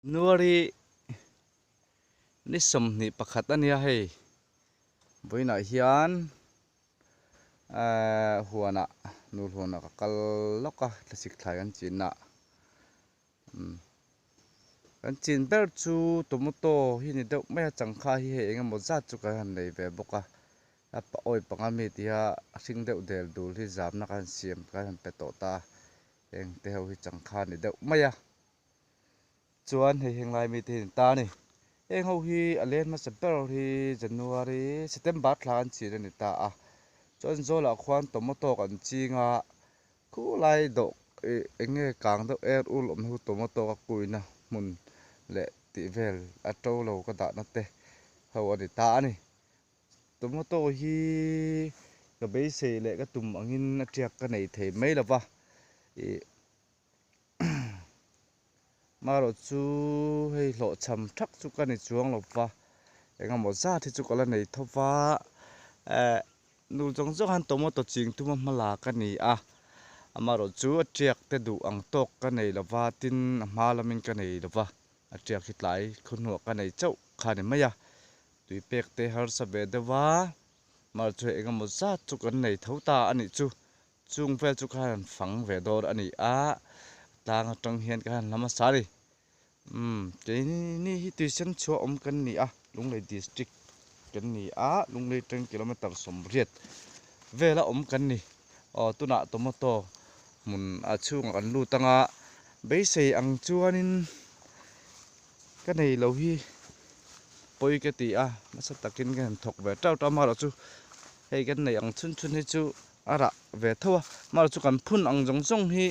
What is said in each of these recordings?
nuari ni som ni pakhat ania hei boina hian huana nur huana ka kal loka tlasik thlai kan chinna kan chin ber chu tomato hi ni deuh mai changkha hi hei engemaw zat chu kan han nei ve boka apa oi pangami tia hring deuh del dul hi zamna kan siam kan han pe to ta eng te ho hi changkha ni deuh mai a chuan hei henglai mi te ta ni eng ho hi alen ma september hi january september thlan chin ani ta a chuan zola khwan tomato kan chinga khu lai do enge kang do er ul om hu tomato ka kuina mun le ti vel a to lo ka da na te ho ani ta ani tomato hi ka be se le ka tum angin atiak ka nei thei mai lawa maro chu hei lo cham thak chu ka ni chuang lowa engemaw zat hi chu kala nei thowa nul jong jong han tomato ching tuma mala ka ni a amaro chu atiak te du ang tok ka nei lawa tin hmalamin ka nei lawa atiak hi tlai khunhu ka nei chau khani maya tui pek te har sa be dewa mar chu engemaw zat chu kan nei thota ani chu chung vel chu khan phang ve dor ani a tang atang hian kan lama sari ke ni hi tuition chu om kan ni a lunglei district kan ni a lunglei 10 kilometer somriat vela om kan ni tuna tomato mun a chung kan lu tanga beisei ang chuanin ka nei lo hi poi ke ti a masa takin kan thok ve tau ta maro chu hei kan nei ang chun chun hi chu ara ve thowa maro chu kan phun ang jong jong hi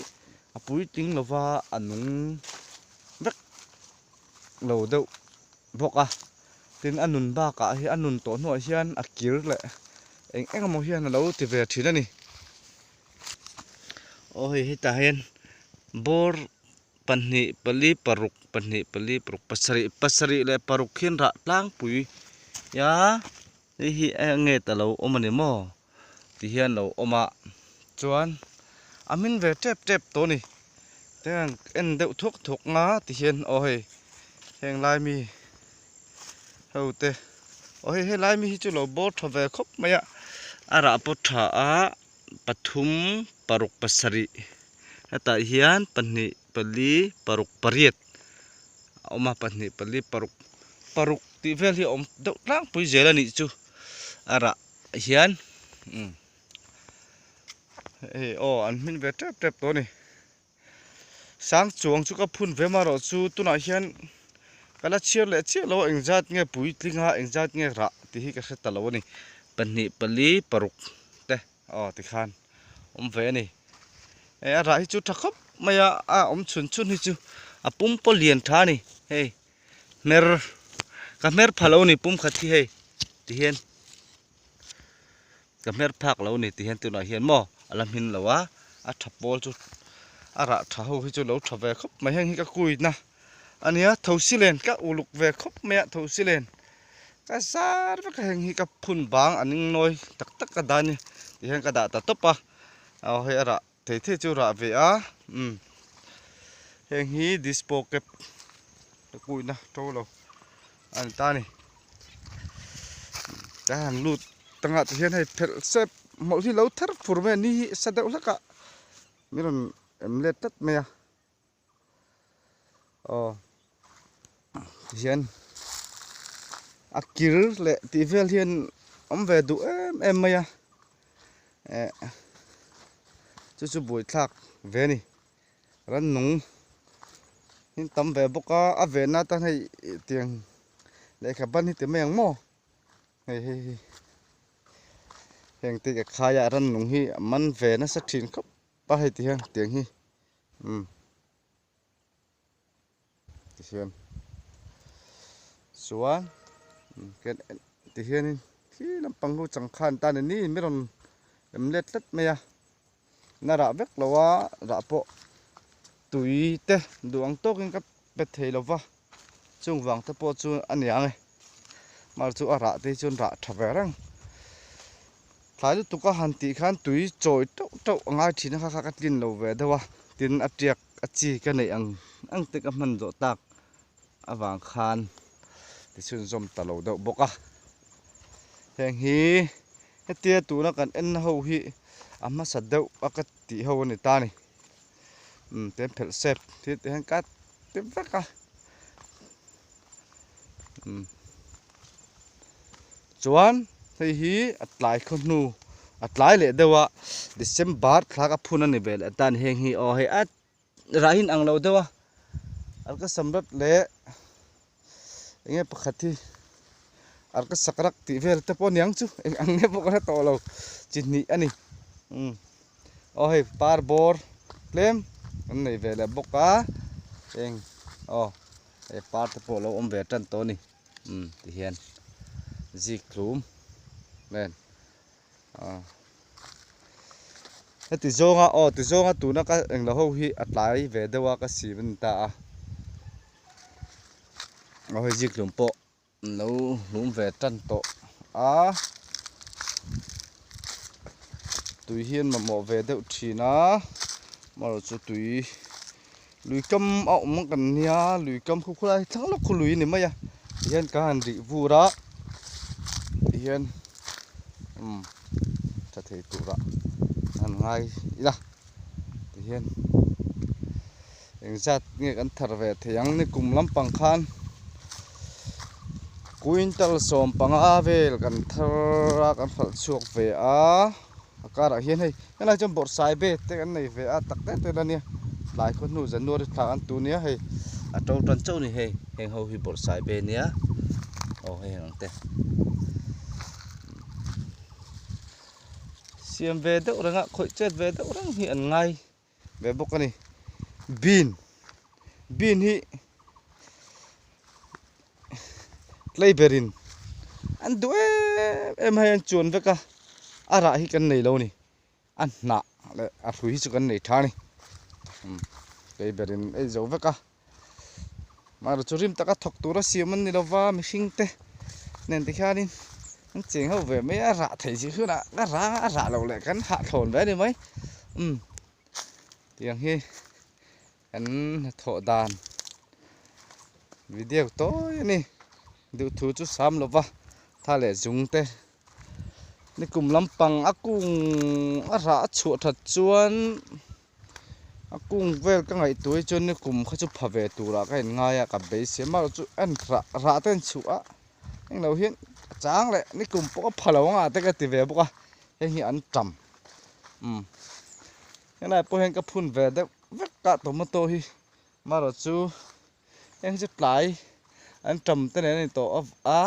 apui ting lova anung vek lo deuh boka tin anun ba ka hi anun to hnuah hian a kir le engemaw hian a lo ti ve thin ani hei ta hian bor panni pali paruk panni pali paruk pasari le paruk hin ra tlang pui ya hi nge ta lo omani mo ti hian lo oma chuan amin ve tep to ni teng en deuh thok nga ti hian hei heng lai mi hote hei lai mi hi chu lo bor tha ve khop maya ara po tha a pathum paruk pasari heta hian panni pali paruk pariat oma panni pali paruk ti vel hi om deuh tlang pui zel ani chu ara hian an min ve tep to ni sang chuang chu ka phun ve maro chu tuna hian kala chiar lo engjat nge pui tlinga engjat nge ra ti hi ka hret lo ni panni pali paruk te ti khan om ve ni ra hi chu thakop maya om chun hi chu apum polian tha ni hei mer phalo ni pum khathi hei ti hian ka mer phak lo ni ti hian tuna hian mo alam hin lawa a thapol chu ara tha ho hi chu lo tha ve khop mai heng hi ka kuina ania thosilen ka uluk ve khop maya thosilen ka sar ka heng hi ka phun bang aning noi tak ka dani ti hian ka da ta topa hei ara the chu ra ve a heng hi dispo kep ka kuina to lo an ta ni ka han lut tanga ti hian hei phel sep mo hi lo thar fur me ni sa deuh laka miron emlet tat meya hian akir le ti vel hian om ve du em maya chu bui thlak ve ni ran nung hin tam ve boka a ve na ta hei tiang le kha ban hi te meng mo hei heng ti ka khaya ran nung hi man ve na sa thin khop pa hei ti hian tiang hi ti hian suan ken ti hian hi lampang hu changkhan ta ni miron emlet tat meya na ra vek lowa ra po tui te duang tokin ka pe thei lova chung wang te po chu aniang mar chu ara te chun ra thave rang thlai tu ka han ti khan tui choi to angai thina kha ka tin lo ve dewa tin atiak achi ka nei ang te ka man zo tak awang khan ti chun zom talo do boka heng hi hetia tuna kan en ho hi ama sadeu akat ti ho ni ta ni tem phel sep thi te hang kat tem veka chuan hei hi atlai kho nu atlai le dewa December thlaka phun ani bel atan heng hi o he at rahin ang lo dewa alka samrat le enge pakhati alka sakrak ti vel te pon yang chu eng angne pokra to lo chinni ani o he par bor klem an nei vele boka eng o e par te po lo om ve tan to ni ti hian zik thum nen ti zonga tuna ka eng lo ho hi atlai ve dewa ka sibin ta a hoi zik lum po lo lum ve tan to a tui hian ma mo ve deuh thina mar chu tui lui kam a om kan nia lui kam khu khulai thang lo khu lui ni maya hian ka han ri vura hian ta thei tura an ngai ila hian engzat nge kan thar ve theyang ni kum lampang khan quintal som panga vel kan thara kan phal chuak ve a akara hian hei kana chom bor sai be te kan nei ve a takte te la nia lai kho nu January thla an tu nia hei a to tan chau ni hei heng ho hi bor sai be nia o hei ang te siam ve de ranga khoi chet ve de rang hi an ngai ve bok ani bin hi Leiberin an du em hay an chuan veka ara hi kan nei lo ni an na le a hlui chu kan nei tha ni Leiberin ei zo veka mar chu rim taka thok tura siaman ni lova mihing te nen ti khanin an cheng ho ve me a ra thei chi khuna ka ra lo le kan ha thon ve ni mai tiang hi an tho dan video to ni du thu chu sam lova tha le zung te ni kum lampang akung ara chu that chuan akung vel ka ngai tui chun ni kum kha chu phave tura ka en ngaia ka be se mar chu an ra ten chu a eng lo hian chang le ni kum po phalo nga te ka ti ve boka heng hi an tam hena po heng ka phun ve de vek ka tomato hi mar chu eng chu tlai an tam te ne to a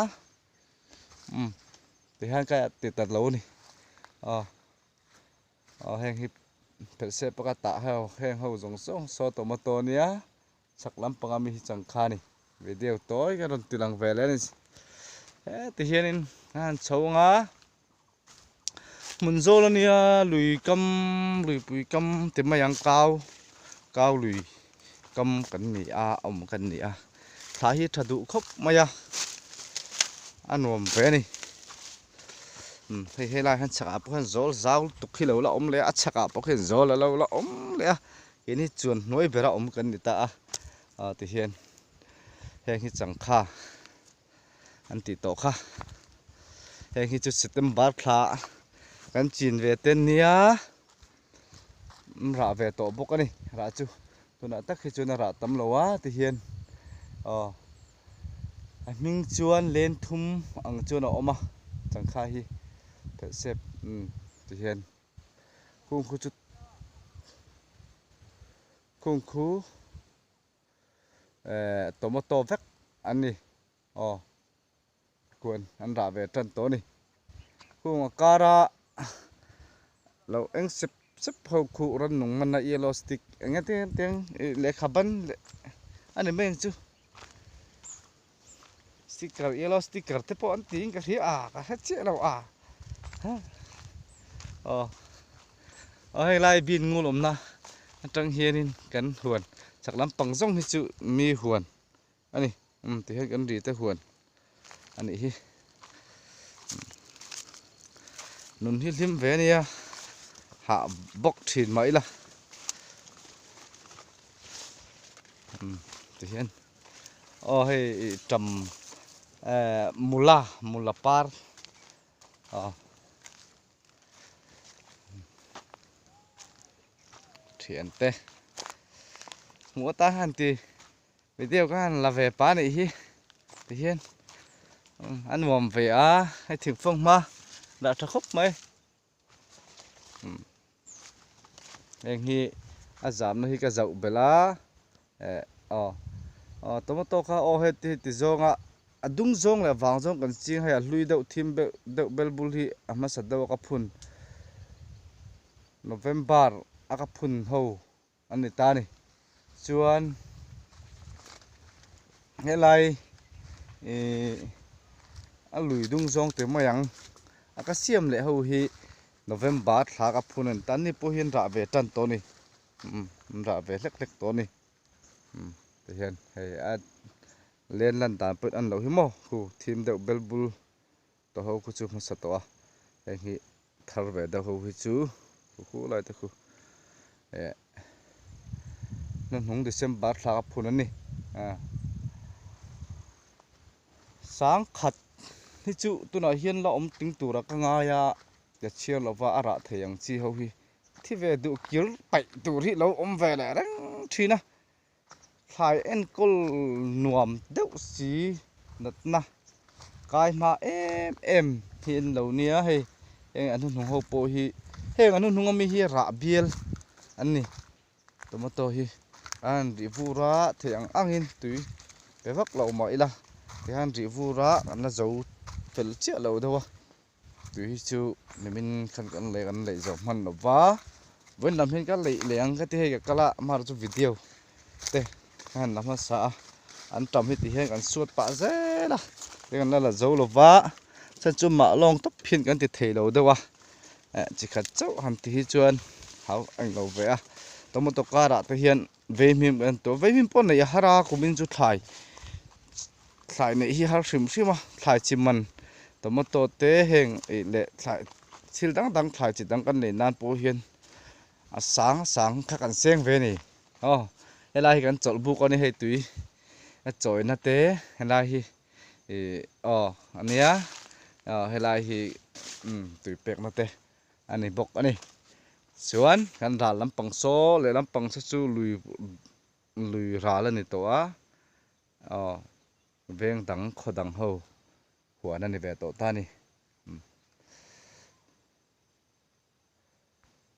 ti han ka ti tat lo ni heng hi phel se paka ta heng ho jong so tomato nia saklam panga mi chang kha ni video toy ka ron tilang vele ni ti hian in han chhonga mun zol ania lui pui kam ti mayang kau lui kam kan ni a om kan ni a tha hi thadu khop maya anom ve ni hei lai han chaka po han zol zaul tukhi lo la om le a chaka po khen zol lo la om le a ini chuan noi bera om kan ni ta a ti hian heng hi chang kha an ti to kha heng hi chu September thla kan chin ve ten nia ra ve to bok ani ra chu tuna tak hi chu na ra tam lo wa ti hian a ming chuan len thum ang chuan a oma chang kha hi phel sep ti hian kung khu chu kung khu tomato vek ani kuan an ra ve tan to ni kung kara lo eng sep ho khu ran nung man na yellow stick eng teng le khaban ani meng chu sticker yellow sticker te po an ting ka hi ka ha che lo hei lai bin ngulom na atang hianin kan huan chaklam pangzong hi chu mi huan ani ti he kan ri te huan ani hi nun hi lim ve nia ha bok thin mai la ti hian ô hay trầm mula par thiện tê mua ta hàn thì video các hàn là về phá này hi thì hiên ăn mồm về hay thịt phong ma đã cho khúc mấy anh hi giảm nó hi cái dậu bể lá tomato kha o hết thì zonga adung zong là vàng zong cần chiang hay lui đậu thêm đậu bel bul hi ama sát đậu cái phun November cái phun hầu anh này ta này chuan nghe lại lui dung zong te mayang cái xiêm lệ hầu hi November thả cái phun anh ta ni po hiền rạ về trần to ni rạ về lek lek to ni thì hiền hay lên lần tàn bớt ăn lẩu hiếm mò khu thêm đậu bel bul tao hầu khu chú mà sát tao anh hi thar về tao hầu hi chú khu lại tao khu nên hùng December thả cái phun anh ni sáng khát thì chú tôi nói hiền là ông tính tụ ra cái ngay để chia là và ara thầy yang chi hầu hi thì về tụ kiểu bảy tụ thì lâu ông về lại đấy chi na khai en col nuam đậu xí nát na cái mà em hiện lâu nia hay anh hùng hậu po hi hay anh hùng mi hi ra biel anh ni tomato hi anh đi vu ra thì ăn hin túi cái vắt lâu mọi là cái anh đi vu ra anh là dấu phải chết lâu đâu túi chú mình khăn lấy dòng man nó vá vẫn làm hết cái lấy ăn cái thế cái là mà cho video đây anh làm sao anh trồng hết thì hết anh suốt bạ dễ là đây là dấu là vá chân chú mạ long tóc phiền cái thì thể lâu đâu chỉ khát cháu hành thì chuan hảo anh lâu về tao một tóc cá đã thể hiện về miếng anh tôi về miếng pon này hara của mình chú thải này hi har sim mà thải chim mình tao một tô té heng lệ thải sil đắng thải chỉ đắng cái này nan po hiền sáng khắc ăn sen về này hay là cái chọn bu con này hay túi chọi na té hay là anh nhá hay là túi bẹc na té anh này bọc anh này xuân kan ra lampang so le lampang sa chu lui ra la ni to veng dang khodang ho huan ani ve to ta ni